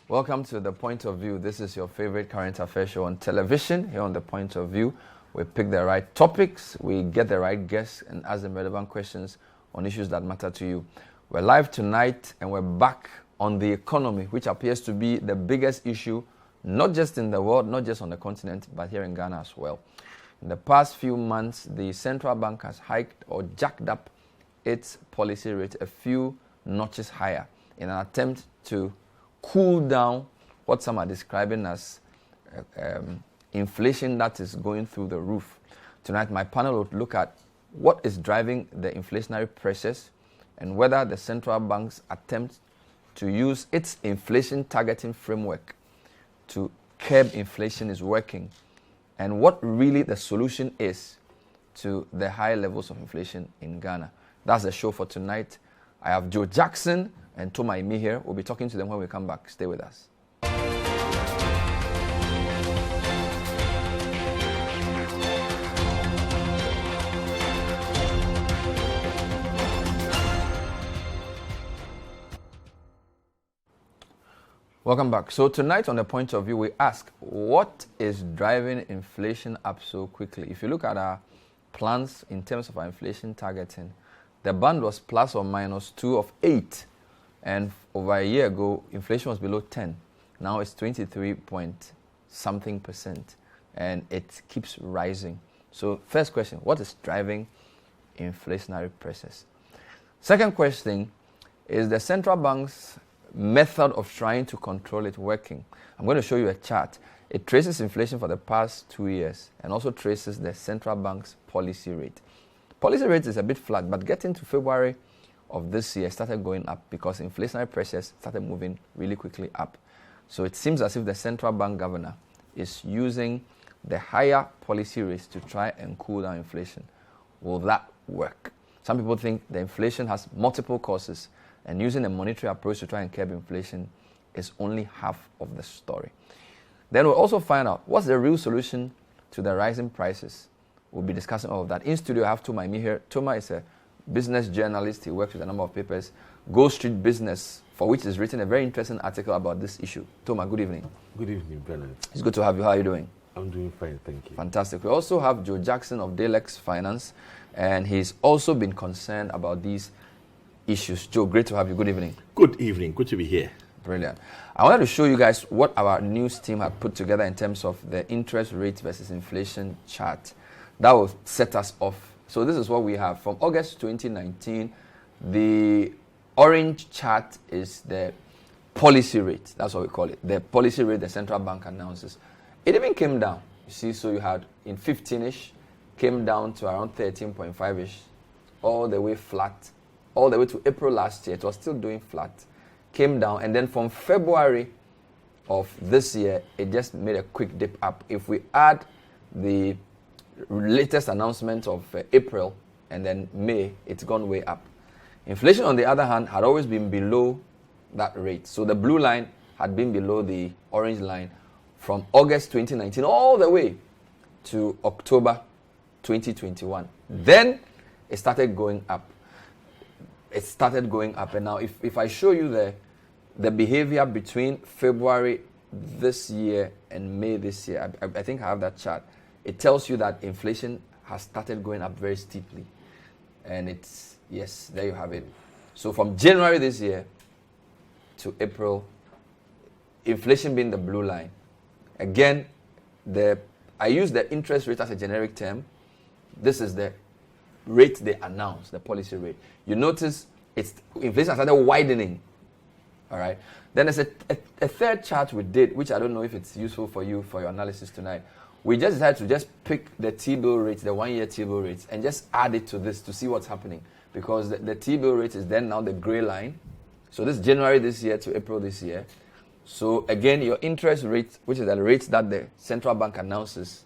Welcome to The Point of View. This is your favorite current affairs show on television. Here on The Point of View, we pick the right topics, we get the right guests, and ask them relevant questions on issues that matter to you. We're live tonight, and we're back on the economy, which appears to be the biggest issue, not just in the world, not just on the continent, but here in Ghana as well. In the past few months, the central bank has hiked or jacked up its policy rate a few notches higher in an attempt to cool down what some are describing as inflation that is going through the roof. Tonight, my panel will look at what is driving the inflationary pressures and whether the central bank's attempt to use its inflation targeting framework to curb inflation is working, and what really the solution is to the high levels of inflation in Ghana. That's the show for tonight. I have Joe Jackson and Toma Imi here. We'll be talking to them when we come back. Stay with us. Welcome back. So tonight on The Point of View, we ask, what is driving inflation up so quickly? If you look at our plans in terms of our inflation targeting, the band was plus or minus 2 of 8. And over a year ago, inflation was below 10. Now it's 23 point something percent. And it keeps rising. So first question, what is driving inflationary pressures? Second question, is the central bank's method of trying to control it working? I'm going to show you a chart. It traces inflation for the past 2 years and also traces the central bank's policy rate. Policy rate is a bit flat, but getting to February of this year started going up because inflationary pressures started moving really quickly up. So it seems as if the central bank governor is using the higher policy rates to try and cool down inflation. Will that work? Some people think the inflation has multiple causes, and using a monetary approach to try and curb inflation is only half of the story. Then we'll also find out what's the real solution to the rising prices. We'll be discussing all of that. In studio, I have Toma Imi here. Toma is a business journalist. He works with a number of papers. Go Street Business, for which he's written a very interesting article about this issue. Toma, good evening. Good evening, Bernard. It's good to have you. How are you doing? I'm doing fine, thank you. Fantastic. We also have Joe Jackson of Dalex Finance, and he's also been concerned about these issues. Joe, great to have you. Good evening. Good evening. Good to be here. Brilliant. I wanted to show you guys what our news team had put together in terms of the interest rate versus inflation chart. That will set us off. So this is what we have. From August 2019, the orange chart is the policy rate. That's what we call it. The policy rate the central bank announces. It even came down. You see, so you had in 15-ish, came down to around 13.5-ish, all the way flat, all the way to April last year. It was still doing flat, came down, and then from February of this year, it just made a quick dip up. If we add the latest announcement of April and then May, it's gone way up. Inflation, on the other hand, had always been below that rate. So the blue line had been below the orange line from August 2019 all the way to October 2021. Then it started going up. It started going up. And now if I show you the behavior between February this year and May this year, I think I have that chart. It tells you that inflation has started going up very steeply. And it's, yes, there you have it. So from January this year to April, inflation being the blue line. Again, I use the interest rate as a generic term. This is the rate they announce, the policy rate. You notice inflation started widening. All right. Then there's a third chart we did, which I don't know if it's useful for you for your analysis tonight. We just decided to just pick the T-bill rates, the 1 year T-bill rates, and just add it to this to see what's happening. Because the T-bill rate is then now the gray line. So this is January this year to April this year. So again, your interest rate, which is the rate that the central bank announces,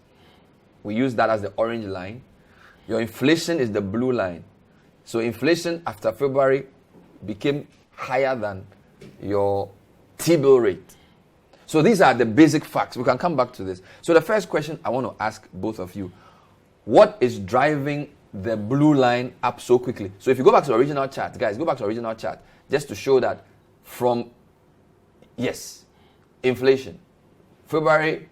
we use that as the orange line. Your inflation is the blue line. So inflation after February became higher than your T-bill rate. So these are the basic facts. We can come back to this. So the first question I want to ask both of you, what is driving the blue line up so quickly? So if you go back to the original chart, guys, go back to the original chart, just to show that from, yes, inflation. February,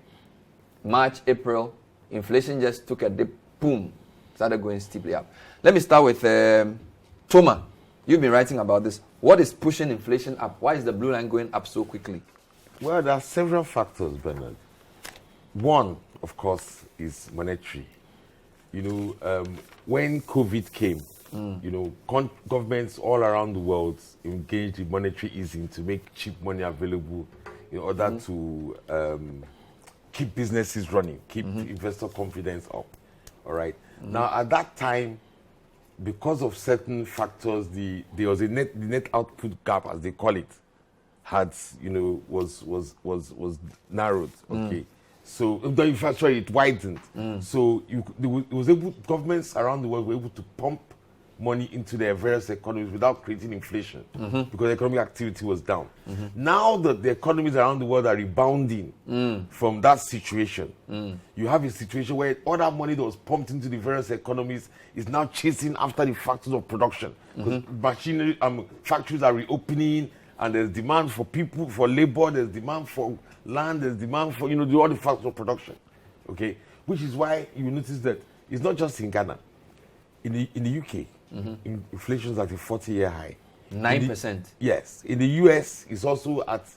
March, April, inflation just took a dip, boom, started going steeply up. Let me start with Toma. You've been writing about this. What is pushing inflation up? Why is the blue line going up so quickly? Well, there are several factors, Bernard. One, of course, is monetary. When COVID came, governments all around the world engaged in monetary easing to make cheap money available in order to keep businesses running, keep investor confidence up. All right. Now, at that time, because of certain factors, there was the net output gap, as they call it, was narrowed. Okay. So in fact, it widened. So governments around the world were able to pump money into their various economies without creating inflation because economic activity was down. Now that the economies around the world are rebounding from that situation, you have a situation where all that money that was pumped into the various economies is now chasing after the factors of production because machinery, factories are reopening, and there's demand for people, for labor, there's demand for land, there's demand for, all the factors of production. Okay? Which is why you notice that it's not just in Ghana. In the UK, inflation is at a 40-year high. 9%. Yes. In the US, it's also at,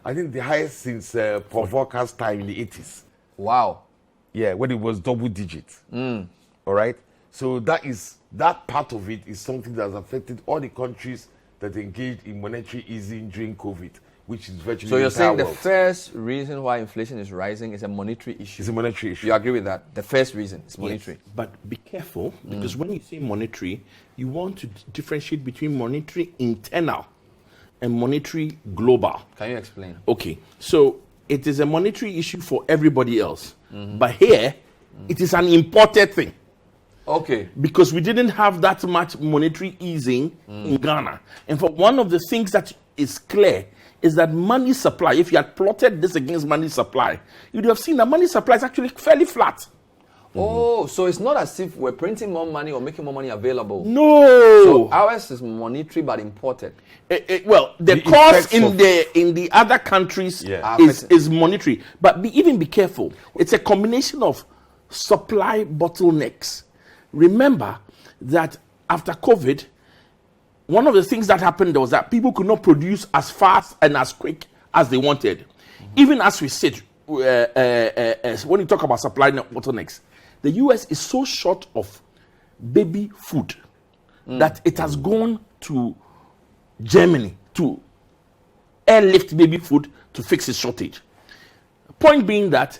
I think, the highest since Paul Volcker's time in the 80s. Wow. Yeah, when it was double digit. All right? So that part of it is something that has affected all the countries that engaged in monetary easing during COVID, which is virtually so you're the entire saying the world. first reason why inflation is rising is a monetary issue? It's a monetary issue. You agree with that? The first reason is monetary. Yes, but be careful, because when you say monetary, you want to differentiate between monetary internal and monetary global. Can you explain? Okay, so it is a monetary issue for everybody else, but here it is an imported thing. Okay. Because we didn't have that much monetary easing in Ghana. And for one of the things that is clear is that money supply, if you had plotted this against money supply, you'd have seen that money supply is actually fairly flat. Oh, so it's not as if we're printing more money or making more money available. No. So ours is monetary but imported. Well, the cost in the other countries is monetary. But even be careful. It's a combination of supply bottlenecks. Remember that after COVID, one of the things that happened was that people could not produce as fast and as quick as they wanted. Even as we said, when you talk about supply bottlenecks, the US is so short of baby food that it has gone to Germany to airlift baby food to fix its shortage. Point being that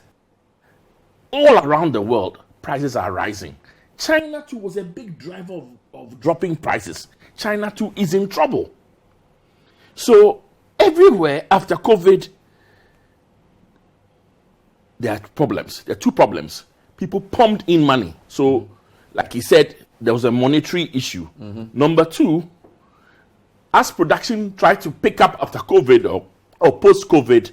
all around the world, prices are rising. China too was a big driver of dropping prices. China too is in trouble. So everywhere after COVID, there are problems. There are two problems. People pumped in money. So, like he said, there was a monetary issue. Number two, as production tried to pick up after COVID or post-COVID,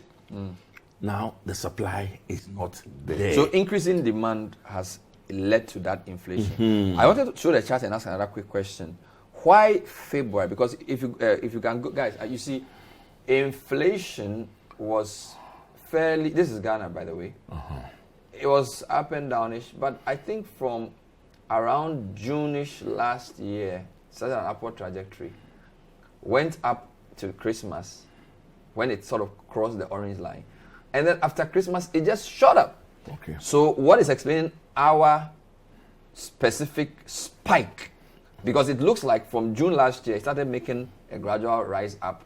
now the supply is not there. So increasing demand has led to that inflation. I wanted to show the chart and ask another quick question. Why February? Because if you can go, guys, you see, inflation was fairly. This is Ghana, by the way. It was up and downish, but I think from around June-ish last year, started an upward trajectory. Went up to Christmas, when it sort of crossed the orange line, and then after Christmas, it just shot up. Okay. So what is explaining our specific spike? Because it looks like from June last year, it started making a gradual rise up.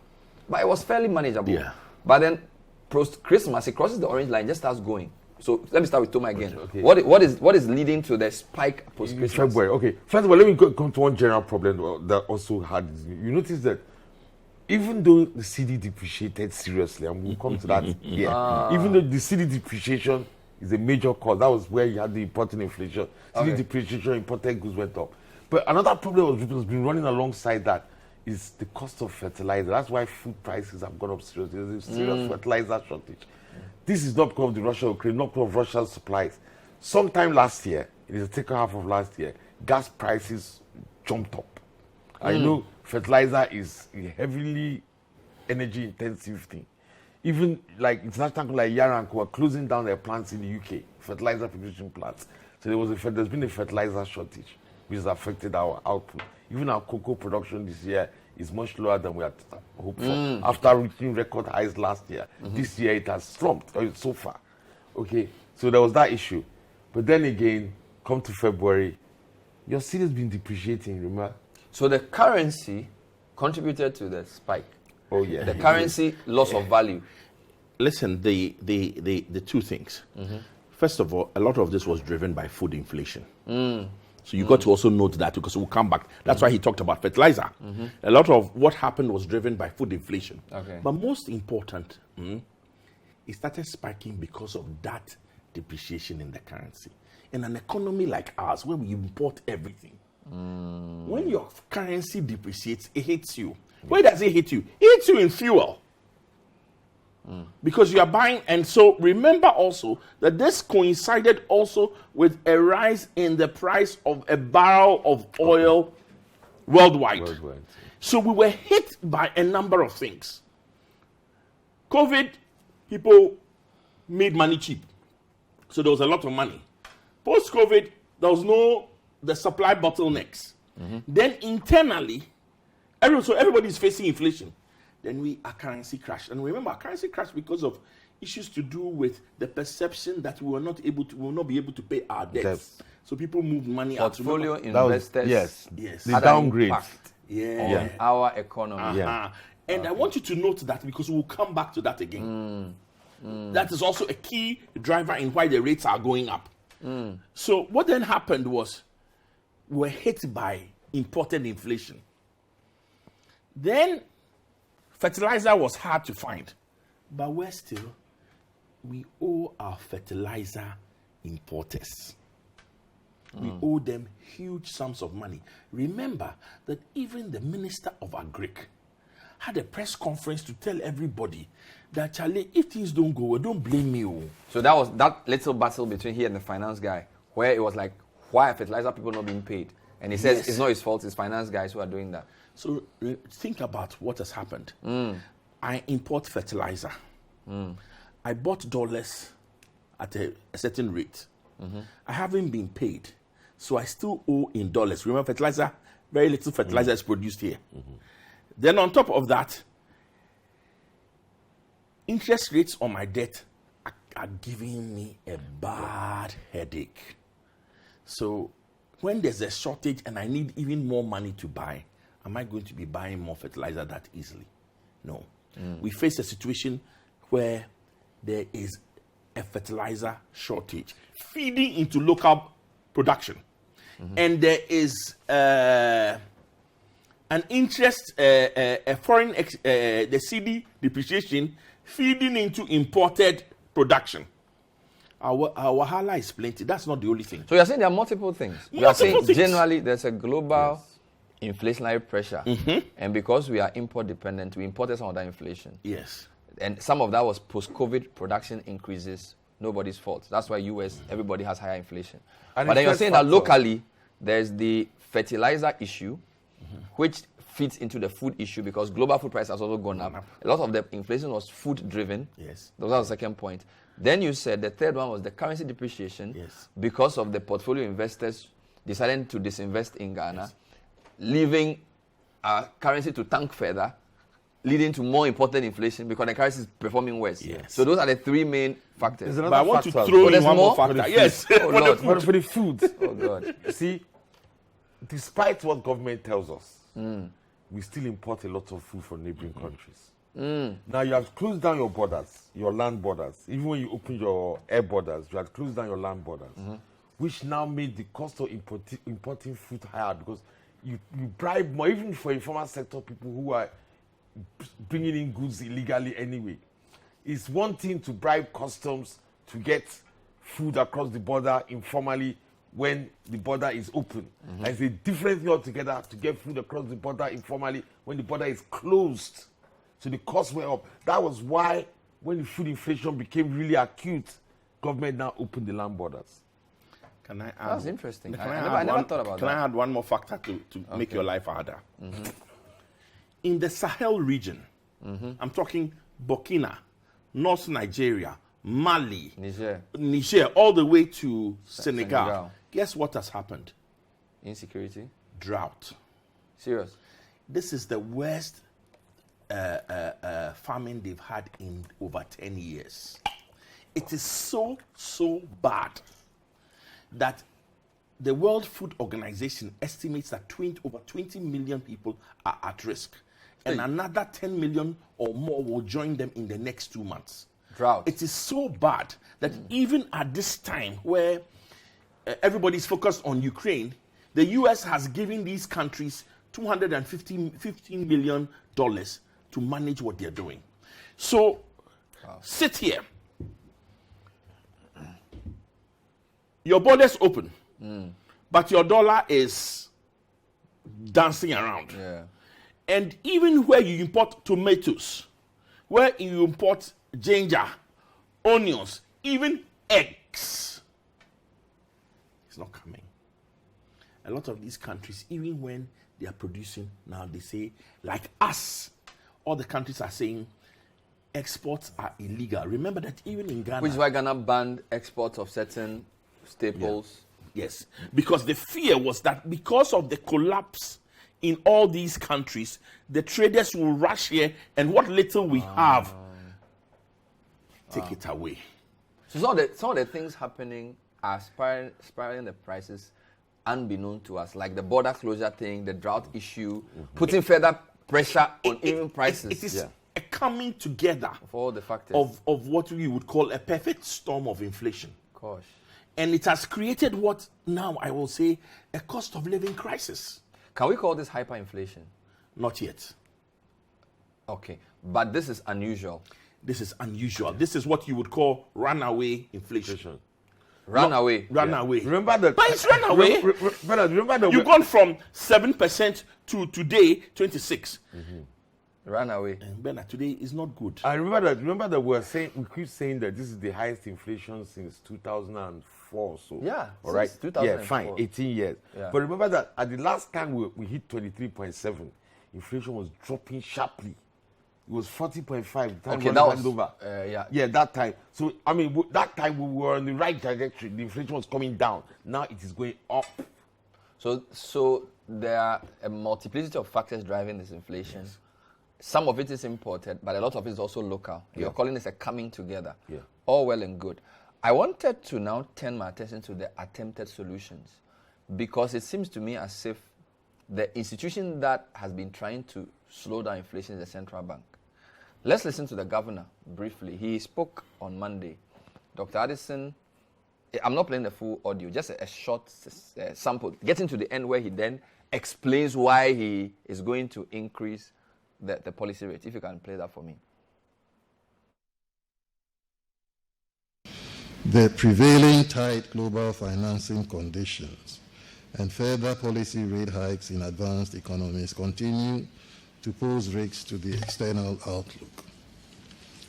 But it was fairly manageable. Yeah. But then post-Christmas, it crosses the orange line, just starts going. So let me start with Toma again. Okay. What is leading to the spike post-Christmas? February. Okay. First of all, let me come to one general problem that also had. You notice that even though the CD depreciated seriously, and we'll come to that here, even though the CD depreciation is a major cause, that was where you had the imported inflation. CD depreciation, imported goods went up. But another problem that's been running alongside that is the cost of fertilizer. That's why food prices have gone up seriously. There's a serious fertilizer shortage. This is not because of the Russia-Ukraine, not because of Russia's supplies. Sometime last year, in the second half of last year, gas prices jumped up. I know fertilizer is a heavily energy-intensive thing. even like international like Yaranko were closing down their plants in the UK, fertilizer production plants. So there's been a fertilizer shortage, which has affected our output. Even our cocoa production this year is much lower than we had hoped for. After reaching record highs last year, this year it has slumped so far. Okay, so there was that issue. But then again, come to February, your cedi has been depreciating, remember? So the currency contributed to the spike. Oh yeah. The currency loss of value. Listen, the two things. First of all, a lot of this was driven by food inflation. So you got to also note that, because we'll come back. That's why he talked about fertilizer. A lot of what happened was driven by food inflation. Okay. But most important, it started spiking because of that depreciation in the currency. In an economy like ours, where we import everything, when your currency depreciates, it hits you. Where does it hit you? It hits you in fuel. Because you are buying, and so remember also that this coincided also with a rise in the price of a barrel of oil worldwide. So we were hit by a number of things. COVID, people made money cheap. So there was a lot of money. Post-COVID, there was the supply bottlenecks. Then internally, everybody is facing inflation. Then our currency crashed. And remember, our currency crashed because of issues to do with the perception that we will not be able to pay our debts. So people moved money out. Portfolio investors. Yes. The downgrade. On our economy. And I want you to note that, because we'll come back to that again. That is also a key driver in why the rates are going up. So what then happened was, we were hit by imported inflation. Then fertilizer was hard to find, but we owe our fertilizer importers. We owe them huge sums of money. Remember that even the Minister of Agric had a press conference to tell everybody that, Charlie, if things don't go well, don't blame me. So that was that little battle between he and the finance guy, where it was like, why are fertilizer people not being paid? And he says it's not his fault, it's finance guys who are doing that. So think about what has happened. I import fertilizer. I bought dollars at a certain rate. I haven't been paid. So I still owe in dollars. Remember, fertilizer, very little fertilizer is produced here. Then on top of that, interest rates on my debt are giving me a bad headache. So when there's a shortage and I need even more money to buy, am I going to be buying more fertilizer that easily? No. We face a situation where there is a fertilizer shortage feeding into local production. And there is an interest, a foreign, the cedi depreciation feeding into imported production. Our wahala is plenty. That's not the only thing. So you're saying there are multiple things. You are saying generally there's a global inflationary pressure. And because we are import dependent, we imported some of that inflation. Yes. And some of that was post-COVID production increases. Nobody's fault. That's why US, everybody has higher inflation. And but then you're saying that locally, there's the fertilizer issue, which fits into the food issue because global food price has also gone up. A lot of the inflation was food driven. Yes. That was the second point. Then you said the third one was the currency depreciation because of the portfolio investors deciding to disinvest in Ghana, leaving our currency to tank further, leading to more important inflation because the currency is performing worse. So those are the three main factors. But I want to throw in one more factor. Yes. For the food. Oh God. See, despite what government tells us, we still import a lot of food from neighboring countries. Now you have closed down your borders, your land borders. Even when you open your air borders, you have closed down your land borders, which now made the cost of importing food higher because you bribe more, even for informal sector people who are bringing in goods illegally anyway. It's one thing to bribe customs to get food across the border informally when the border is open. And it's a different thing altogether to get food across the border informally when the border is closed. So the costs went up. That was why when the food inflation became really acute, government now opened the land borders. Can I add? That's interesting. I never thought about that. Can I add one more factor to make your life harder? In the Sahel region, I'm talking Burkina, North Nigeria, Mali, Niger, all the way to Senegal. Guess what has happened? Insecurity. Drought. Serious. This is the worst famine they've had in over 10 years. It is so bad that the World Food Organization estimates that over 20 million people are at risk. And another 10 million or more will join them in the next 2 months. Drought. It is so bad that even at this time where everybody's focused on Ukraine, the US has given these countries $15 million to manage what they're doing. So, sit here. Your borders open, but your dollar is dancing around. Yeah. And even where you import tomatoes, where you import ginger, onions, even eggs, it's not coming. A lot of these countries, even when they are producing now, they say, like us, all the countries are saying exports are illegal. Remember that even in Ghana, which is why Ghana banned exports of certain staples. Yeah. Yes, because the fear was that because of the collapse in all these countries, the traders will rush here, and what little we have, take it away. So some of the things happening are spiraling the prices unbeknown to us, like the border closure thing, the drought issue, putting further pressure on even prices. It is a coming together of all the factors of what we would call a perfect storm of inflation. Gosh. And it has created what now I will say a cost of living crisis. Can we call this hyperinflation? Not yet. Okay, but this is unusual. This is unusual. This is what you would call runaway inflation. Runaway. Runaway. Yeah. Remember that. But it's runaway. You've gone from 7% to today 26%. Runaway. And Bernard, today is not good. I remember that we keep saying that this is the highest inflation since 2004. So yeah, all right. 2004. Yeah, fine. 18 years. Yeah. But remember that at the last time we hit 23.7, inflation was dropping sharply. It was 40.5. Okay, that was over. Yeah, that time. So I mean, that time we were on the right trajectory. The inflation was coming down. Now it is going up. So there are a multiplicity of factors driving this inflation. Yes. Some of it is imported, but a lot of it is also local. Yeah. You're calling this a coming together. Yeah. All well and good. I wanted to now turn my attention to the attempted solutions, because it seems to me as if the institution that has been trying to slow down inflation is the central bank. Let's listen to the governor briefly. He spoke on Monday. Dr. Addison, I'm not playing the full audio, just a short sample, getting to the end where he then explains why he is going to increase the policy rate. If you can play that for me. The prevailing tight global financing conditions and further policy rate hikes in advanced economies continue to pose risks to the external outlook.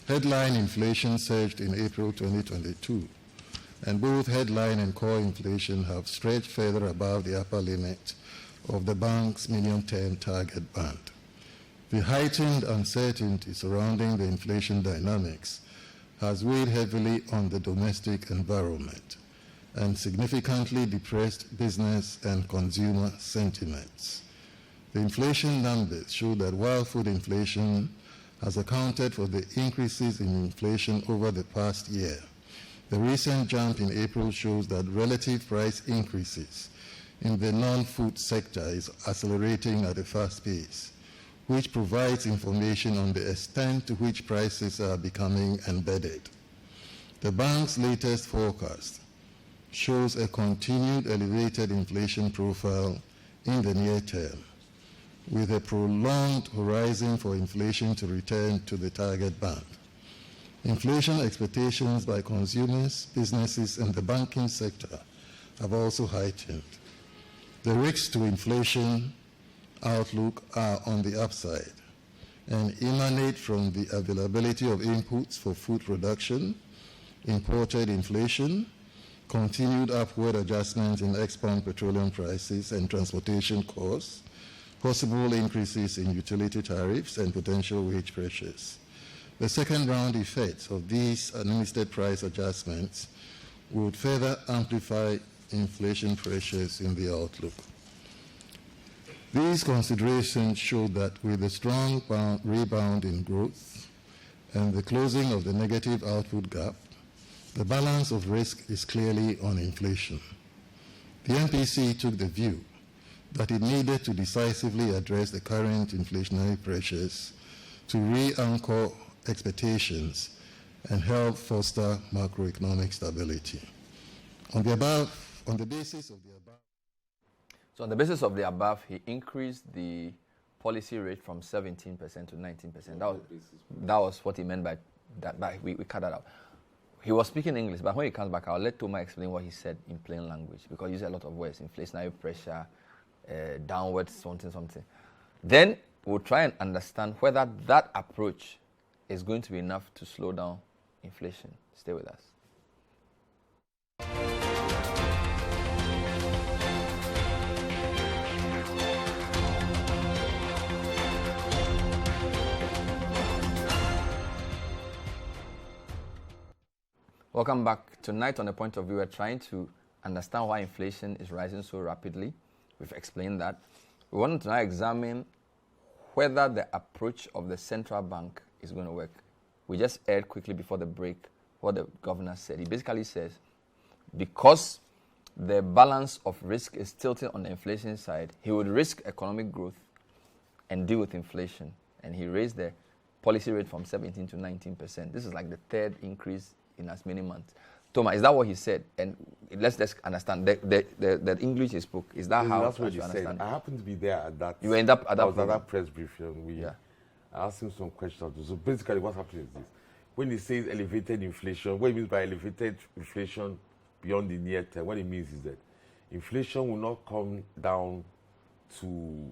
Headline inflation surged in April 2022, and both headline and core inflation have stretched further above the upper limit of the bank's medium-term target band. The heightened uncertainty surrounding the inflation dynamics has weighed heavily on the domestic environment and significantly depressed business and consumer sentiments. The inflation numbers show that while food inflation has accounted for the increases in inflation over the past year, the recent jump in April shows that relative price increases in the non-food sector is accelerating at a fast pace, which provides information on the extent to which prices are becoming embedded. The bank's latest forecast shows a continued elevated inflation profile in the near term, with a prolonged horizon for inflation to return to the target band. Inflation expectations by consumers, businesses, and the banking sector have also heightened. The risks to inflation outlook are on the upside and emanate from the availability of inputs for food production, imported inflation, continued upward adjustments in export petroleum prices and transportation costs, possible increases in utility tariffs, and potential wage pressures. The second round effects of these administered price adjustments would further amplify inflation pressures in the outlook. These considerations show that with a strong rebound in growth and the closing of the negative output gap, the balance of risk is clearly on inflation. The MPC took the view that it needed to decisively address the current inflationary pressures to re-anchor expectations and help foster macroeconomic stability. On the basis of the above. So on the basis of the above, he increased the policy rate from 17% to 19%. That was what he meant by that. But we cut that out. He was speaking English, but when he comes back, I'll let Thomas explain what he said in plain language, because he used a lot of words: inflationary pressure, downward something. Then we'll try and understand whether that approach is going to be enough to slow down inflation. Stay with us. Welcome back. Tonight on The Point of View, we're trying to understand why inflation is rising so rapidly. We've explained that. We want to now examine whether the approach of the central bank is going to work. We just aired quickly before the break what the governor said. He basically says, because the balance of risk is tilted on the inflation side, he would risk economic growth and deal with inflation. And he raised the policy rate from 17 to 19%. This is like the third increase in as many months. Thomas, is that what he said? And let's understand the English he spoke. Is that how that's what you he understand? said? I happened to be there at that. You end up at that. Was at that press briefing. I asked him some questions. So basically, what's happening is this: when he says elevated inflation, what he means by elevated inflation beyond the near term, what it means is that inflation will not come down to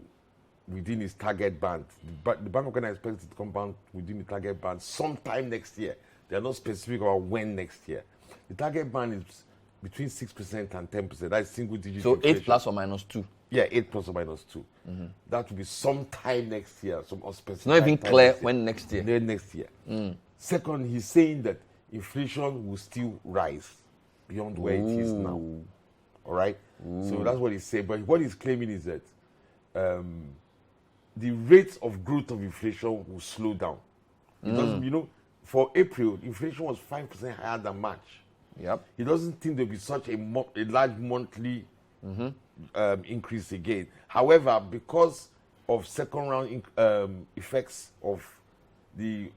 within its target band. But the Bank of Ghana expects it to come down within the target band sometime next year. They are not specific about when next year. The target band is between 6% and 10%. That's single digit. So inflation. 8 plus or minus 2. Yeah, 8 plus or minus 2. Mm-hmm. That will be sometime next year. Some specific. It's not even clear when next year. Next year. Second, he's saying that inflation will still rise beyond where it is now. All right? So that's what he's saying. But what he's claiming is that the rate of growth of inflation will slow down. Because, for April, inflation was 5% higher than March. Yep. He doesn't think there'll be such a large monthly increase again. However, because of second round effects of the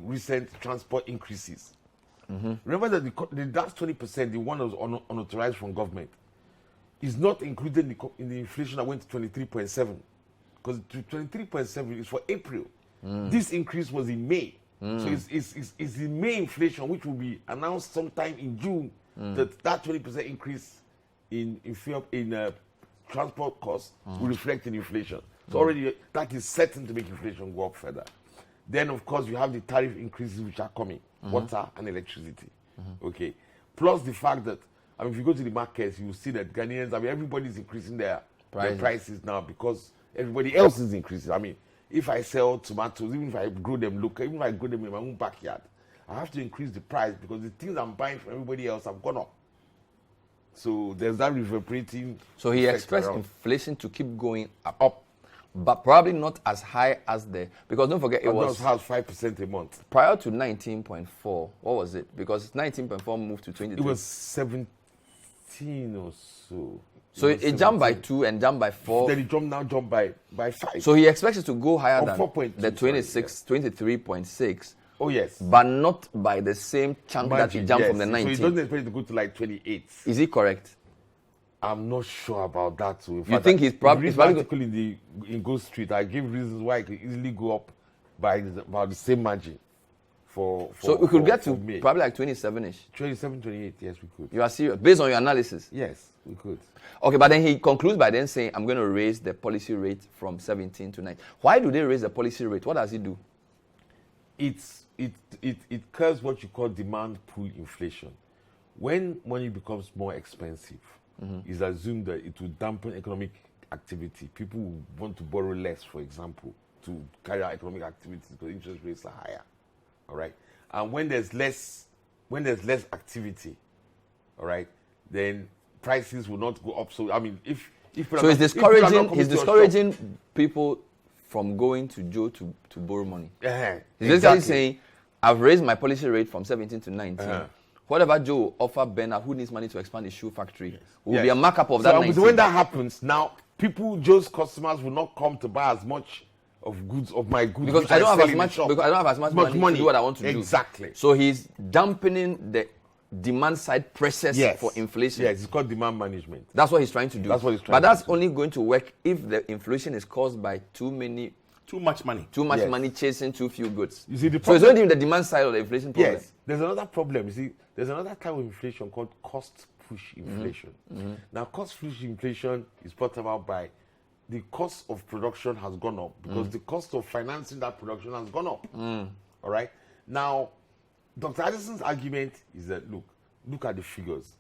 recent transport increases, remember that the last 20%, the one that was unauthorized from government, is not included in the inflation that went to 23.7, because 23.7 is for April. This increase was in May. So it's the May inflation, which will be announced sometime in June, that 20% increase in transport costs will reflect in inflation. So already that is certain to make inflation go up further. Then, of course, you have the tariff increases which are coming, water and electricity. Okay. Plus the fact that, if you go to the markets, you will see that Ghanaians, everybody's increasing their prices now because everybody else is increasing. If I sell tomatoes, even if I grow them local, even if I grow them in my own backyard, I have to increase the price because the things I'm buying from everybody else have gone up. So there's that reverberating. So he expects inflation to keep going up, but probably not as high as because don't forget, it was 5% a month. Prior to 19.4, what was it? Because 19.4 moved to 23. It was 17 or so. So it jumped by 2 and jumped by 4. Then it jumped by 5. So he expects it to go higher than 4.2, the 23.6. Oh, yes. But not by the same chunk that he jumped from the 19. So he doesn't expect it to go to like 28. Is he correct? I'm not sure about that. So you think he's probably in Go Street, I gave reasons why it could easily go up by about the same margin. So we could get to May. Probably like 27-ish. 27, 28, yes, we could. You are serious? Based on your analysis? Yes, we could. Okay, but then he concludes by then saying, I'm going to raise the policy rate from 17 to 9. Why do they raise the policy rate? What does it do? It curbs what you call demand pull inflation. When money becomes more expensive, it's assumed that it will dampen economic activity. People will want to borrow less, for example, to carry out economic activities because interest rates are higher. all right? And when there's less activity, all right, then prices will not go up. So I mean, if so he's discouraging people from going to Joe to borrow money. He's basically saying, I've raised my policy rate from 17 to 19. Whatever Joe will offer Bernard, who needs money to expand his shoe factory, will be a markup of that 19. So when that happens, now Joe's customers will not come to buy as much of my goods because I don't have as much money to do what I want to do. Exactly. So he's dampening the demand side pressures for inflation. Yes, it's called demand management. That's what he's trying to do. That's what he's trying But that's only going to work if the inflation is caused by too much money chasing too few goods. You see, so it's not even the demand side of the inflation problem. Yes, there's another problem. You see, there's another type of inflation called cost push inflation. Now, cost push inflation is brought about by the cost of production has gone up because the cost of financing that production has gone up. All right. Now, Dr. Addison's argument is that look at the figures.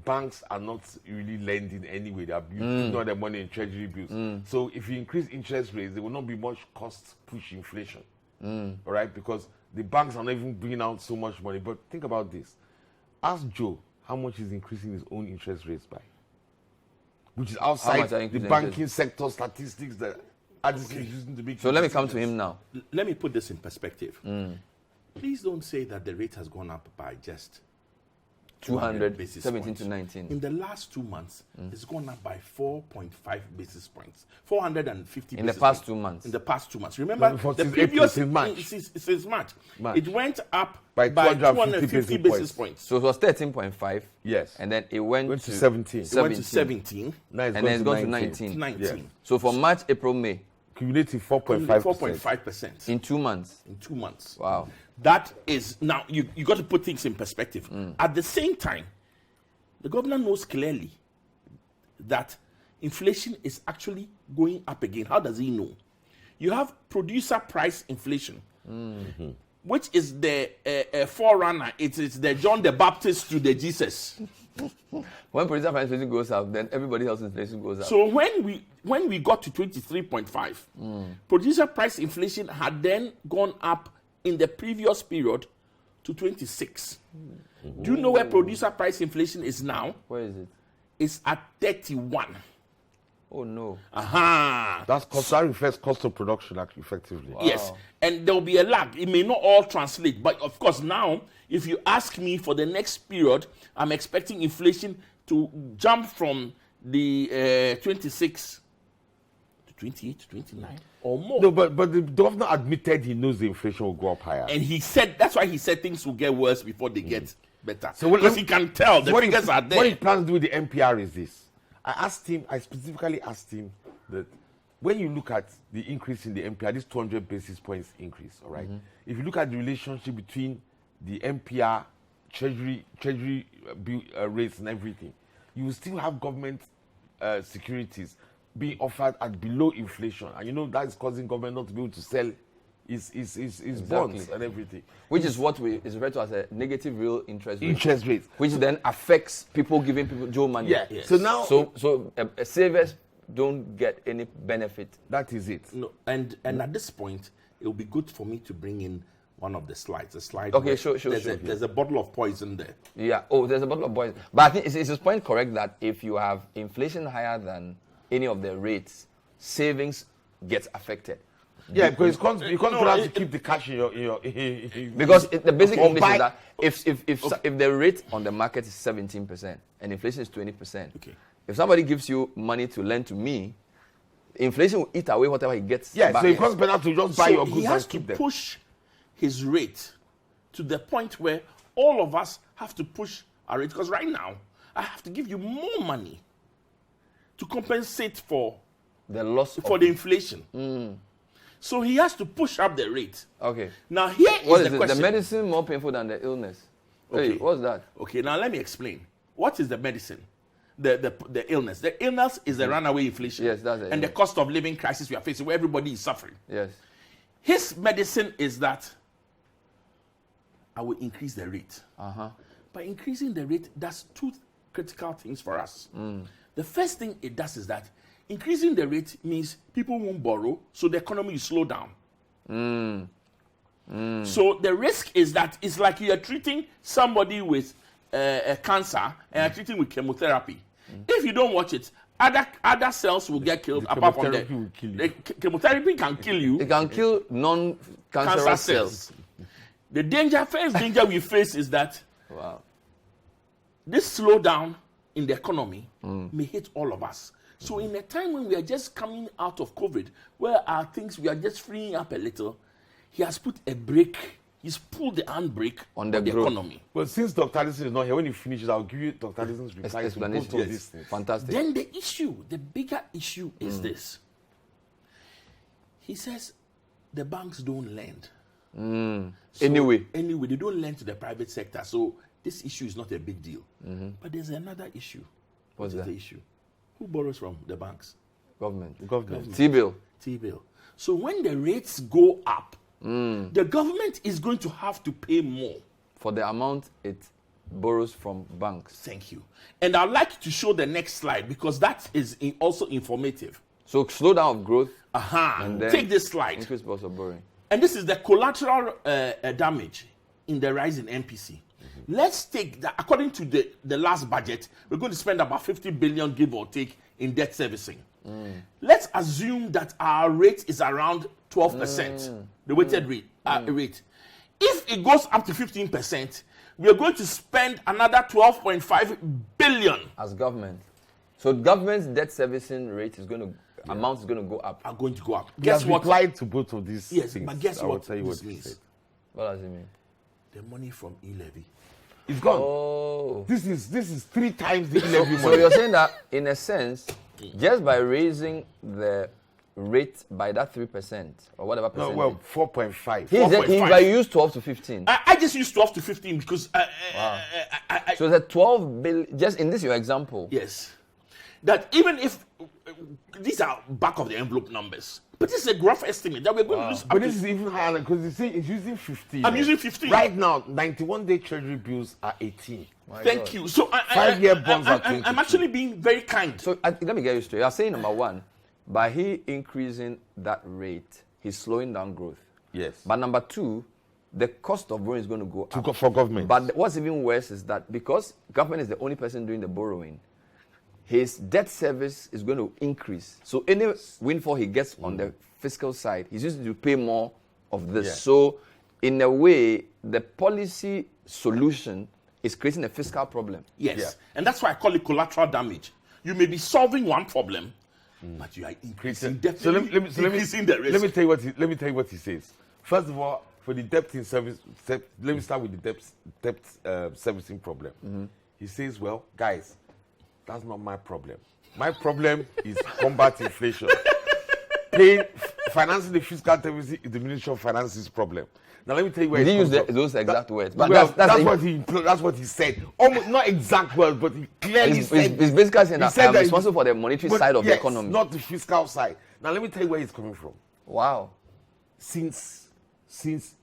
Banks are not really lending anyway. They are putting all their money in treasury bills. So if you increase interest rates, there will not be much cost push inflation. All right, because the banks are not even bringing out so much money. But think about this. Ask Joe how much he's increasing his own interest rates by, which is outside the banking sector statistics that Addison is using to be. So let me come to him now. Let me put this in perspective. Please don't say that the rate has gone up by just 200 basis 17 points. to 19. In the last 2 months, it's gone up by 4.5 basis points. 450 in the basis past points. 2 months. In the past 2 months. Remember, the previous since March. It went up by 250 basis points. So it was 13.5. Yes. And then it went to 17. It went to 17. And then it's gone to 19. Yes. So for March, April, May. Cumulative 4.5%. 4.5%. In 2 months. In 2 months. Wow. That is, now you got to put things in perspective. At the same time, the governor knows clearly that inflation is actually going up again. How does he know? You have producer price inflation, which is the forerunner. It is the John the Baptist to the Jesus. When producer price inflation goes up, then everybody else's inflation goes up. So when we got to 23.5, producer price inflation had then gone up in the previous period to 26. Do you know where producer price inflation is now? Where is it? It's at 31. Oh no. That reflects cost of production actually effectively. Wow. Yes. And there will be a lag. It may not all translate. But of course now, if you ask me for the next period, I'm expecting inflation to jump from the 26 to 28 to 29 or more. No, but the governor admitted he knows the inflation will go up higher. And he said, that's why he said things will get worse before they get better. So because he can tell the figures are there. What he plans to do with the NPR is this. I specifically asked him that when you look at the increase in the NPR, this 200 basis points increase, all right? If you look at the relationship between the NPR, treasury bill rates and everything, you will still have government securities being offered at below inflation. And you know that is causing government not to be able to sell its bonds and everything. Which is what is referred to as a negative real interest rate. Interest rate. Which then affects people giving people Joe money. Yeah. Yes. So now... So savers don't get any benefit. That is it. No, and at this point, it will be good for me to bring in one of the slides. A slide. Okay, sure. There's a bottle of poison there. Yeah. Oh, there's a bottle of poison. But I think is his point correct that if you have inflation higher than any of the rates, savings gets affected? Yeah, because you can't have to keep the cash in your because the basic English is that if the rate on the market is 17% and inflation is 20%, if somebody gives you money to lend to me, inflation will eat away whatever he gets. Yeah, so it costs better to just buy your goods he has and keep to them. Push his rate to the point where all of us have to push our rate, because right now I have to give you more money to compensate for the loss for the inflation. So he has to push up the rate. Okay. Now here is the question. The medicine more painful than the illness? Okay. Hey, what's that? Okay, now let me explain. What is the medicine? The illness. The illness is the runaway inflation. Yes, that's it. And the cost of living crisis we are facing, where everybody is suffering. Yes. His medicine is that I will increase the rate. By increasing the rate, that's two critical things for us. The first thing it does is that increasing the rate means people won't borrow, so the economy will slow down. So the risk is that it's like you're treating somebody with cancer and you're treating with chemotherapy. If you don't watch it, other cells will get killed. Apart from that, chemotherapy can kill you. It can kill non-cancerous cells. The first danger we face is that this slowdown in the economy may hit all of us. So in a time when we are just coming out of COVID, where we are just freeing up a little, he has put a brake. He's pulled the handbrake on the economy. Well, since Dr. Allison is not here, when he finishes, I'll give you Dr. Allison's reply to both of these things. Fantastic. Then the bigger issue is this. He says the banks don't lend. So anyway, they don't lend to the private sector. So this issue is not a big deal. But there's another issue. What's that? The issue? Who borrows from the banks? Government. T-bill. So when the rates go up, the government is going to have to pay more for the amount it borrows from banks. Thank you. And I'd like to show the next slide because that is also informative. So slowdown of growth. And then take this slide. Increase cost of borrowing. And this is the collateral damage in the rise in MPC. Let's take that. According to the last budget, we're going to spend about 50 billion, give or take, in debt servicing. Let's assume that our rate is around 12%, the weighted rate. If it goes up to 15%, we are going to spend another 12.5 billion as government. So government's debt servicing rate is going to amount is going to go up. Are going to go up. Guess what? Applied to both of these. Yes, things. But guess I what? will tell you this what means. What does it mean? The money from e-levy. It's gone. Oh. This is 3 times the e-levy money. So you're saying that in a sense, just by raising the rate by that 3% or whatever percent. No, well, 4.5. He used 12 to 15. I just used 12 to 15 because so the 12 billion, just in this your example. Yes. That even if these are back of the envelope numbers, but this is a rough estimate that we're going to lose. But this is even higher because you see it's using 15. I'm using 15. Right now, 91-day treasury bills are 18. Thank you. So 5-year bonds are 22. I'm actually being very kind. So let me get you straight. You are saying number one, by he increasing that rate, he's slowing down growth. Yes. But number two, the cost of borrowing is going to go up. For government. But what's even worse is that because government is the only person doing the borrowing, his debt service is going to increase. So any windfall he gets on the fiscal side, he's used to pay more of this. Yeah. So in a way, the policy solution is creating a fiscal problem. Yes. Yeah. And that's why I call it collateral damage. You may be solving one problem, but you are increasing the risk. Let me tell you what he says. First of all, for the debt in service, let me start with the debt servicing problem. He says, well, guys, that's not my problem. My problem is combat inflation. Financing the fiscal deficit is the Ministry of Finance's problem. Now let me tell you where he used those exact words. But well, that's what he said. Almost not exact words, but he clearly said. He's basically saying that I'm responsible for the monetary side of the economy, not the fiscal side. Now let me tell you where he's coming from. Wow. Since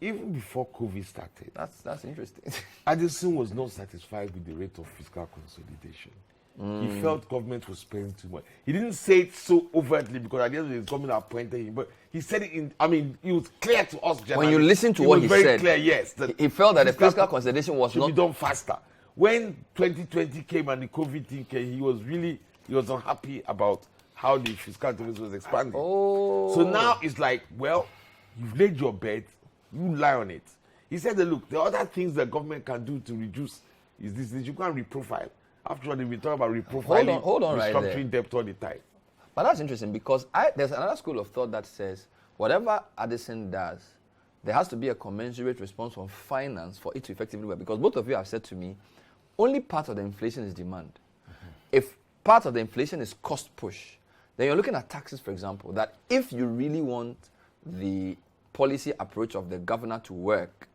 even before COVID started, that's interesting. Addison was not satisfied with the rate of fiscal consolidation. He felt government was spending too much. He didn't say it so overtly because at the end of the day, his government appointed him. But he said it it was clear to us. When you listen to what he said, clear, yes, he felt that the fiscal consolidation was not be done faster. When 2020 came and the COVID thing came, he was unhappy about how the fiscal deficit was expanding. Oh. So now it's like, well, you've laid your bed, you lie on it. He said that, look, the other things the government can do to reduce is this, you can't reprofile. After all, we talk about reprofiling, hold on restructuring right debt all the time. But that's interesting because there's another school of thought that says whatever Addison does, there has to be a commensurate response from finance for it to effectively work. Because both of you have said to me, only part of the inflation is demand. If part of the inflation is cost push, then you're looking at taxes, for example, that if you really want the policy approach of the governor to work,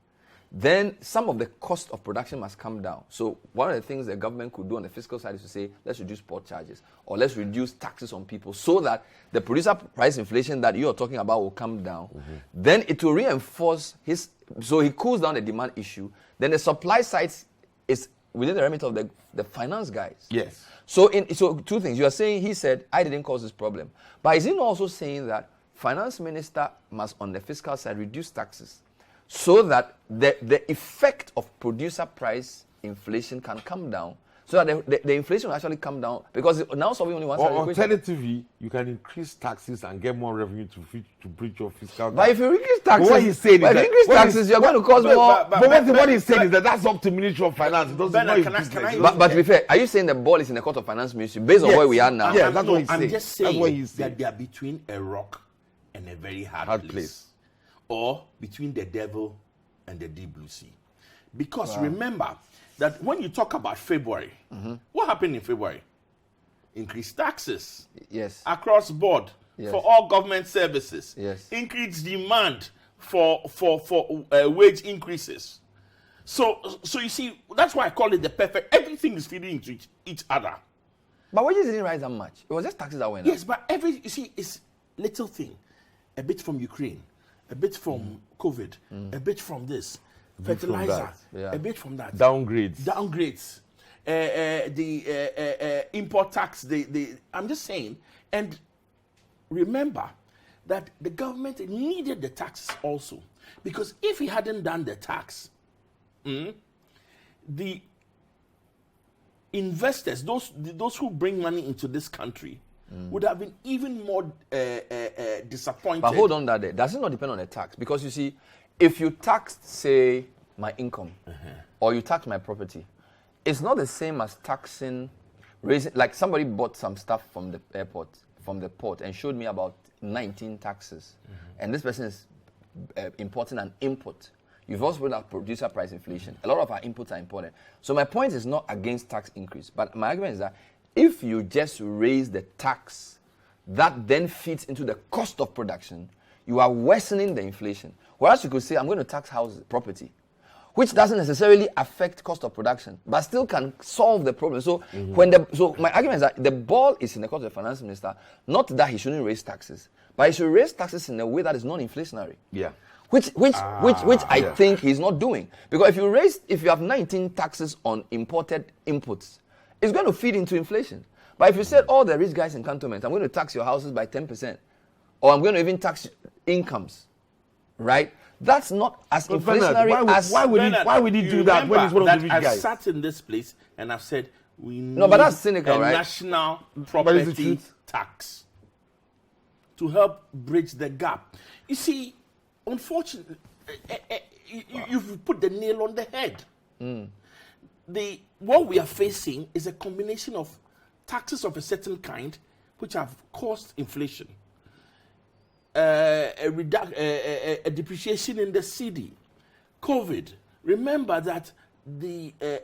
then some of the cost of production must come down. So one of the things the government could do on the fiscal side is to say, let's reduce port charges or let's reduce taxes on people so that the producer price inflation that you're talking about will come down. Then it will reinforce so he cools down the demand issue. Then the supply side is within the remit of the finance guys. Yes. So two things. You are saying he said, I didn't cause this problem. But is he also saying that finance minister must on the fiscal side reduce taxes so that the effect of producer price inflation can come down, so that the inflation will actually come down, because now solving only one side of the equation. Alternatively, you can increase taxes and get more revenue to bridge your fiscal gap. But if you increase taxes, what he's saying you're going to cause more. But what he's saying is that's up to Ministry of Finance. It doesn't But to be fair, are you saying the ball is in the court of finance ministry based on where we are now? Yeah, that's what he's saying. I'm just saying what he's saying. that they are between a rock and a very hard place, or between the devil and the deep blue sea. Because remember that when you talk about February, what happened in February? Increased taxes. Yes. Across board for all government services. Yes. Increased demand for wage increases. So you see, that's why I call it the perfect. Everything is feeding into each other. But wages didn't rise that much. It was just taxes that went up. Yes, but you see, it's little thing. A bit from Ukraine, a bit from COVID, a bit from this. Fertilizer, a bit from that. Downgrades. The import tax. I'm just saying. And remember that the government needed the taxes also, because if he hadn't done the tax, the investors, those who bring money into this country, would have been even more disappointed. But hold on, that does it not depend on the tax? Because you see, if you tax, say, my income, or you tax my property, it's not the same as taxing, raising. Like somebody bought some stuff from the airport, from the port, and showed me about 19 taxes, and this person is importing an input. You've also brought up producer price inflation. A lot of our inputs are imported. So my point is not against tax increase, but my argument is that if you just raise the tax, that then feeds into the cost of production, you are worsening the inflation. Whereas you could say, I'm going to tax house property, which doesn't necessarily affect cost of production, but still can solve the problem. So so my argument is that the ball is in the court of the finance minister, not that he shouldn't raise taxes, but he should raise taxes in a way that is non-inflationary. Yeah. Which I think he's not doing. Because if you have 19 taxes on imported inputs, it's going to feed into inflation. But if you said all the rich guys in cantonment, I'm going to tax your houses by 10%, or I'm going to even tax incomes, right? That's not as inflationary as... Why would he do that when he's one of the rich guys? I've sat in this place and I've said, we need but that's cynical, right? National property tax to help bridge the gap. You see, unfortunately, you've put the nail on the head. What we are facing is a combination of taxes of a certain kind which have caused inflation, a depreciation in the cedi, COVID. Remember that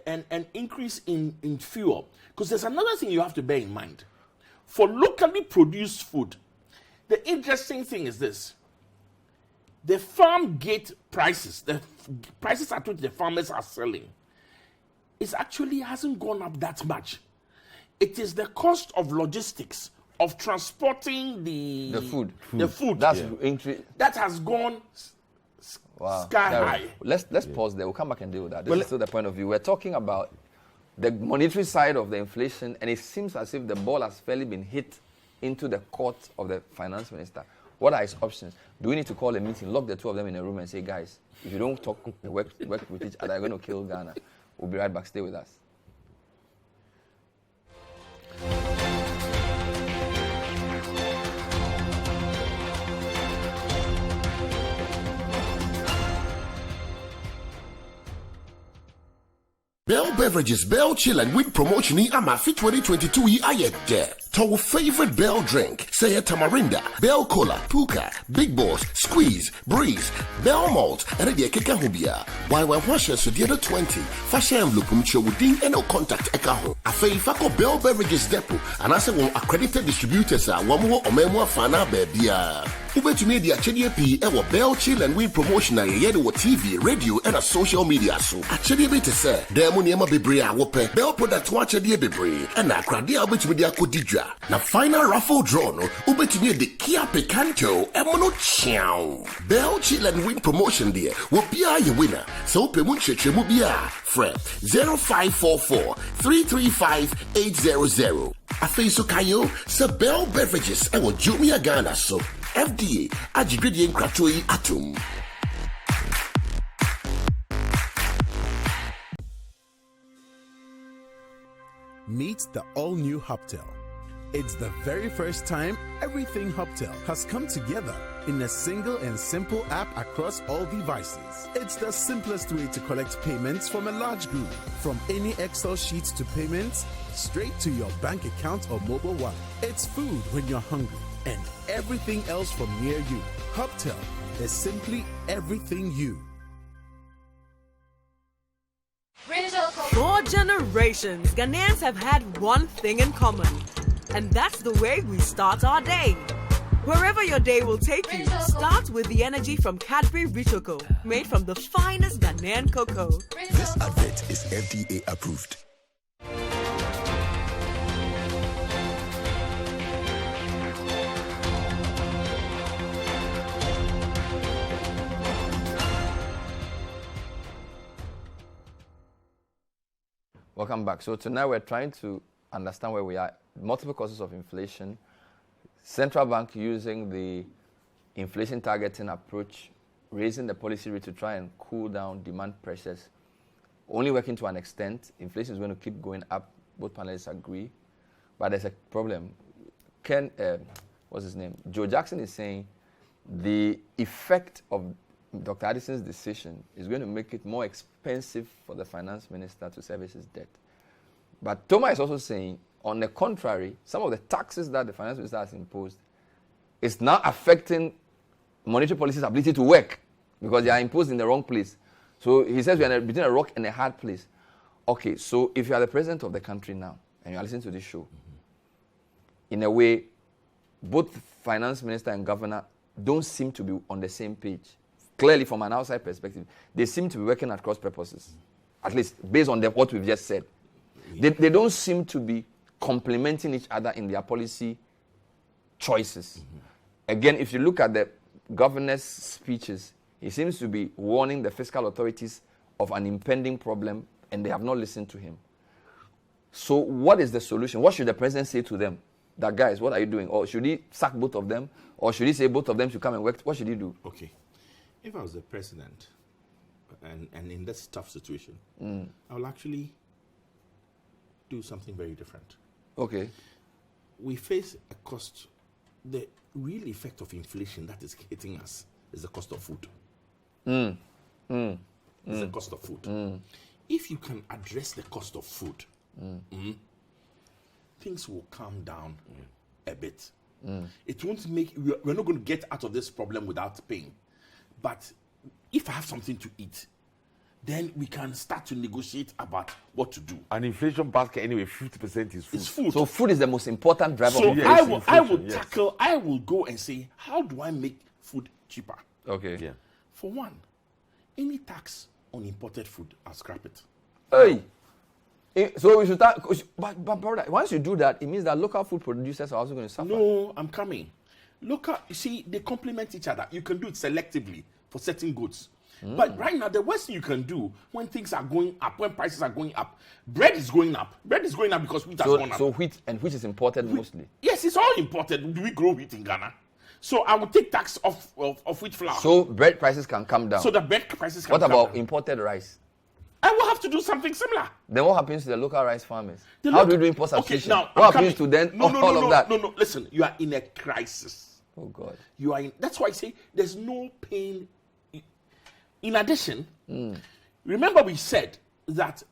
an increase in fuel, because there's another thing you have to bear in mind. For locally produced food, the interesting thing is this: the farm gate prices, the prices at which the farmers are selling, it actually hasn't gone up that much. It is the cost of logistics, of transporting the food. That has gone sky high. Let's pause there. We'll come back and deal with that. This is still the point of view. We're talking about the monetary side of the inflation, and it seems as if the ball has fairly been hit into the court of the finance minister. What are his options? Do we need to call a meeting, lock the two of them in a room and say, guys, if you don't work with each other, you're going to kill Ghana? We'll be right back. Stay with us. Bell Beverages Bell Chill and Win promotion ni Amafi 2022 yi ayede. To our favorite Bell drink, say a Tamarinda, Bell Cola, Puka, Big Boss, Squeeze, Breeze, Bell Malt, and the Keka Hubia. Why washes so the other 20, Fashion Lupum Chowding and no contact Ekaho. A Fako Bell Beverages Depot, and as a accredited distributors are one more or memoir fana bebia. Ube to media HDP ewa Bell Chill and Win promotion na yedo TV, radio, and a social media so. Actually bit say, demo niema bebria wope, Bell product watch bebre, and a cradia bit media kodidra. Na final raffle draw no, ube to the Kia Picanto, Emono Chow. Bell Chill and Win promotion there will be your winner. So Pemunche Chemubia, Fred 0544 335 800. Afeiso Kayo, Sir Bell Beverages, and what Jumia Ghana so. FDA, Agigredient Kratoi Atom. Meet the all-new Hubtel. It's the very first time everything Hubtel has come together in a single and simple app across all devices. It's the simplest way to collect payments from a large group. From any Excel sheets to payments, straight to your bank account or mobile wallet. It's food when you're hungry and everything else from near you. Hubtel is simply everything you. For generations, Ghanaians have had one thing in common, and that's the way we start our day. Wherever your day will take you, start with the energy from Cadbury Rich Cocoa, made from the finest Ghanaian cocoa. This advert is FDA approved. Welcome back. So tonight we're trying to understand where we are. Multiple causes of inflation. Central bank using the inflation targeting approach, raising the policy rate to try and cool down demand pressures. Only working to an extent. Inflation is going to keep going up. Both panelists agree. But there's a problem. What's his name? Joe Jackson is saying the effect of Dr. Addison's decision is going to make it more expensive for the finance minister to service his debt. But Thomas is also saying, on the contrary, some of the taxes that the finance minister has imposed is now affecting monetary policy's ability to work because they are imposed in the wrong place. So he says we are between a rock and a hard place. Okay, so if you are the president of the country now and you are listening to this show, in a way, both finance minister and governor don't seem to be on the same page. Clearly, from an outside perspective, they seem to be working at cross purposes, at least based on what we've just said. They don't seem to be complementing each other in their policy choices. Again, if you look at the governor's speeches, he seems to be warning the fiscal authorities of an impending problem, and they have not listened to him. So what is the solution? What should the president say to them? That, guys, what are you doing? Or should he sack both of them? Or should he say both of them should come and work? What should he do? Okay. If I was the president and in this tough situation, I will actually do something very different. Okay. We face a cost. The real effect of inflation that is hitting us is the cost of food. It's the cost of food. If you can address the cost of food, things will calm down a bit. It won't make, we're not going to get out of this problem without pain. But if I have something to eat, then we can start to negotiate about what to do. An inflation basket, anyway, 50% is food. It's food. So food is the most important driver. So of I will go and say, how do I make food cheaper? Okay. Yeah. For one, any tax on imported food, I'll scrap it. Hey. So we should start, but brother, once you do that, it means that local food producers are also going to suffer. No, I'm coming. Local, you see, they complement each other. You can do it selectively for certain goods. But right now, the worst thing you can do when things are going up, when prices are going up, bread is going up. Bread is going up because wheat has gone up. So wheat is imported mostly? Yes, it's all imported. Do we grow wheat in Ghana? So I will take tax off wheat flour. So bread prices can come down. So the bread prices can come down. What about imported rice? I will have to do something similar. Then what happens to the local rice farmers? How do we do import substitution? Now, what happens to them? All of that? No. Listen, you are in a crisis. Oh God. You are in. That's why I say there's no pain. In addition, remember we said that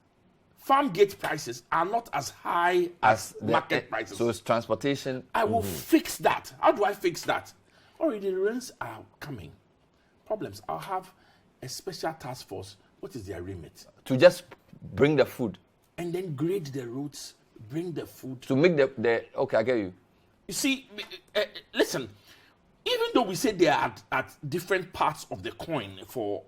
farm gate prices are not as high as market prices. So it's transportation. I will fix that. How do I fix that? Already the rains are coming. Problems. I'll have a special task force. What is their remit? To just bring the food. And then grade the roads, bring the food. To make the okay, I get you. You see, listen, even though we say they are at different parts of the coin for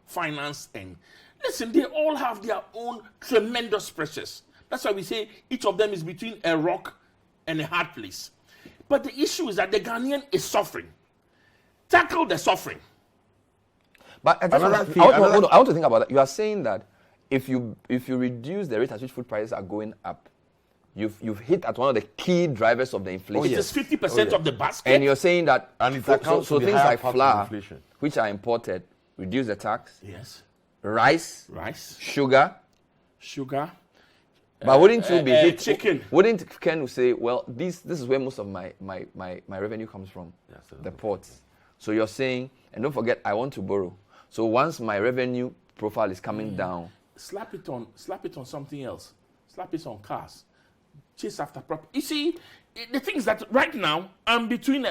finance and listen, they all have their own tremendous pressures. That's why we say each of them is between a rock and a hard place. But the issue is that the Ghanaian is suffering. Tackle the suffering. But I want to think about that. You are saying that if you reduce the rate at which food prices are going up, you've hit at one of the key drivers of the inflation. It is 50% of the basket. And you're saying that so things like flour, which are imported, reduce the tax. Yes. Rice. Rice. Sugar. But wouldn't you be hit? Chicken. Wouldn't Ken say, well, this is where most of my revenue comes from, the ports. So you're saying, and don't forget, I want to borrow. So once my revenue profile is coming down, slap it on something else. Slap it on cars. Chase after property. You see, the thing is that right now I'm between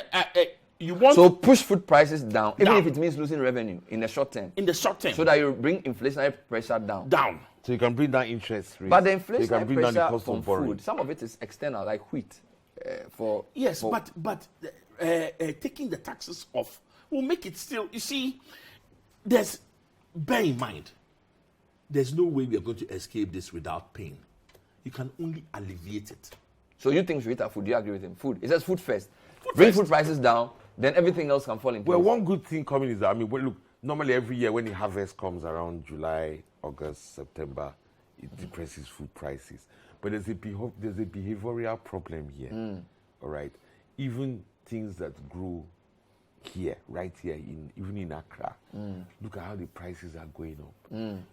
you want so push food prices down, even if it means losing revenue in the short term. In the short term, so that you bring inflationary pressure down. So you can bring down interest rates. But the inflationary so bring pressure down the cost from of borrowing. food, some of it is external, like wheat. But taking the taxes off will make it still. You see, bear in mind, there's no way we are going to escape this without pain. You can only alleviate it. So you think we should eat our food? Do you agree with him? Food. It says food first. Bring food prices down, then everything else can fall in place. Well, one good thing coming is that, look, normally every year when the harvest comes around July, August, September, it depresses food prices. But there's a behavioral problem here. All right, even things that grow here, right here, even in Accra, look at how the prices are going up.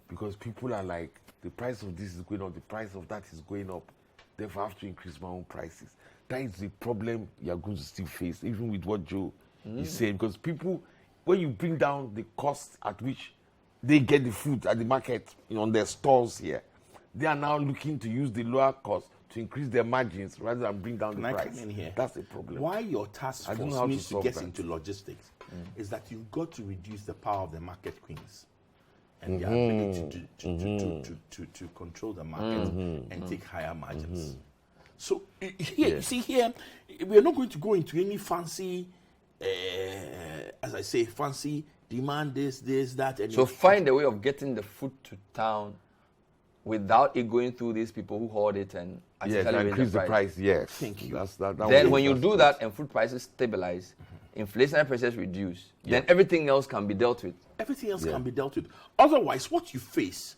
Because people are like, the price of this is going up, the price of that is going up. Therefore, I have to increase my own prices. That is the problem you're going to still face, even with what Joe is saying. Because people, when you bring down the cost at which they get the food at the market, on their stores here, they are now looking to use the lower cost to increase their margins rather than bring down the price. Come in here? That's the problem. Why your task force needs to get into logistics is that you've got to reduce the power of the market queens and their ability to control the market and take higher margins. So here, you see here, we are not going to go into any fancy, as I say, fancy demand this, that. And so find a way of getting the food to town without it going through these people who hoard it and increase the price. Yes, thank you. Then when you do that and food prices stabilize, inflationary pressures reduce, then everything else can be dealt with. Everything else can be dealt with. Otherwise, what you face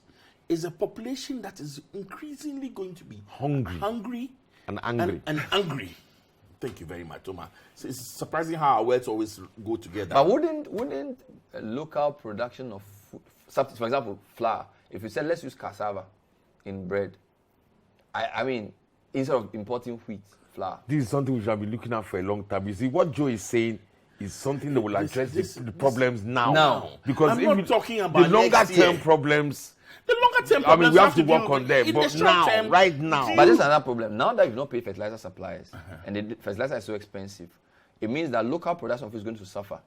is a population that is increasingly going to be hungry and angry. And angry. Thank you very much, Thomas. So it's surprising how our words always go together. But wouldn't local production of food, for example, flour, if you said let's use cassava in bread, I mean, instead of importing wheat flour. This is something we shall be looking at for a long time. You see, what Joe is saying is something that will address the problems now. Because I'm not talking about the longer term problems. The longer term problems, we have to work on them. But now, right now. But this is another problem. Now that you've not paid fertilizer suppliers and the fertilizer is so expensive, it means that local production of food is going to suffer.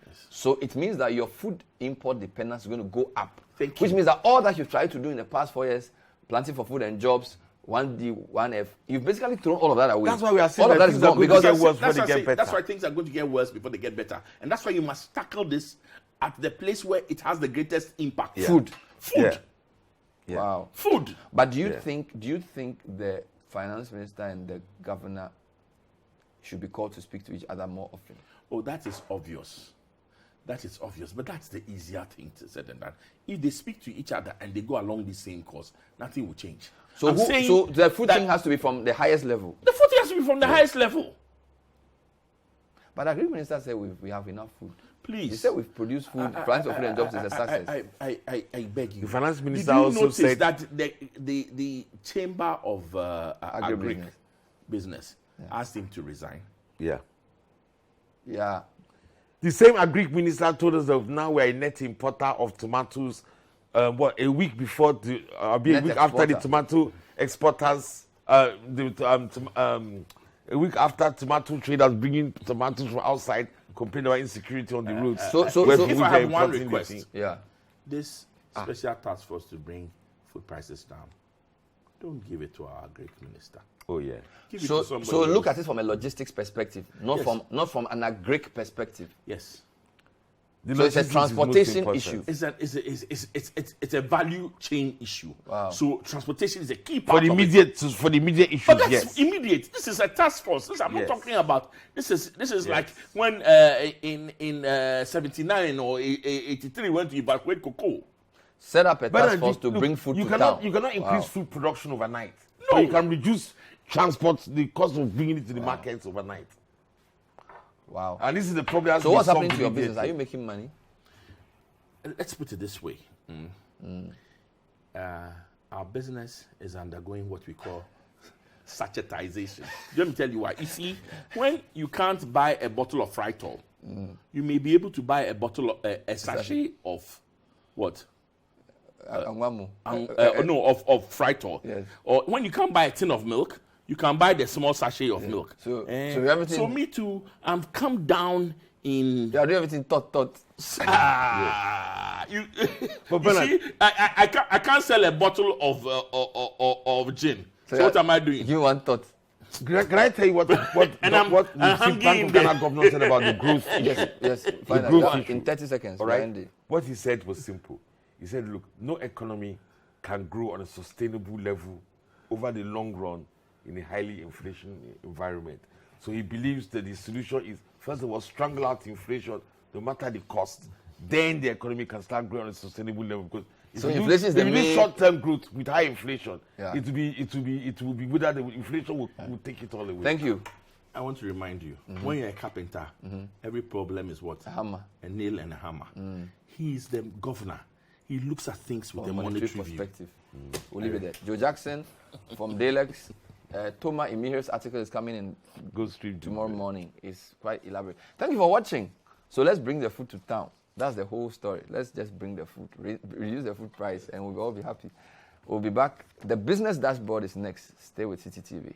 Yes. So it means that your food import dependence is going to go up. Which means that all that you've tried to do in the past 4 years, planting for food and jobs, 1D, 1F, you've basically thrown all of that away. That's why we are saying all of that is gone because that's why things are going to get worse before they get better. And that's why you must tackle this at the place where it has the greatest impact. Yeah. Food. Yeah. Wow. Food. But do you think the finance minister and the governor should be called to speak to each other more often? Oh, that is obvious. That is obvious, but that's the easier thing to say than that. If they speak to each other and they go along the same course, nothing will change. So the food thing has to be from the highest level. The food thing has to be from the highest level. But the Agri Minister said we have enough food. Please. He said we've produced food. Plans for food and jobs is a success. I beg you. The finance minister also said that the Chamber of Agribusiness asked him to resign. Yeah. Yeah. The same agri minister told us that now we're a net importer of tomatoes. A week before a week after the tomato exporters, a week after tomato traders bringing tomatoes from outside, complaining about insecurity on the roads. So if I have one request, this special task force to bring food prices down, don't give it to our agri minister. Oh yeah. So look at it from a logistics perspective, not from an agric perspective. Yes. So it's a transportation issue. It's a value chain issue. Wow. So transportation is a key part for the immediate issue. But that's immediate. This is a task force. I'm not talking about. This is like when in 79 or 83 went to evacuate cocoa. Set up a task force to bring food to town. You cannot increase food production overnight. No. But you can reduce the cost of bringing it to the markets overnight. Wow. And this is the problem. So what's happening to your business? Are you making money? Let's put it this way. our business is undergoing what we call sachetization. Let me tell you why. You see, when you can't buy a bottle of Frytol, you may be able to buy a bottle of a sachet of what? Angwamu. No, of Frytol. Yes. Or when you can't buy a tin of milk, you can buy the small sachet of milk. So everything. So me too. I've come down in. You are doing everything thought. You see, I can't sell a bottle of gin. So what am I doing? You want thought. Can I tell you what Bank of Ghana governor said about the growth? Yes. In 30 seconds. All right. What he said was simple. He said, look, no economy can grow on a sustainable level over the long run in a highly inflation environment. So he believes that the solution is, first of all, strangle out inflation, no matter the cost. Then the economy can start growing on a sustainable level. Because if inflation is the main short-term growth with high inflation, yeah. it will be good that the inflation will take it all away. Thank you. I want to remind you, when you're a carpenter, every problem is what? A hammer. A nail and a hammer. He is the governor. He looks at things with a monetary perspective. We'll leave it there. Joe Jackson from Dalex. Toma Emire's article is coming in Go Stream tomorrow morning. It's quite elaborate. Thank you for watching. So let's bring the food to town. That's the whole story. Let's just bring the food, reduce the food price, and we'll all be happy. We'll be back. The business dashboard is next. Stay with CTTV.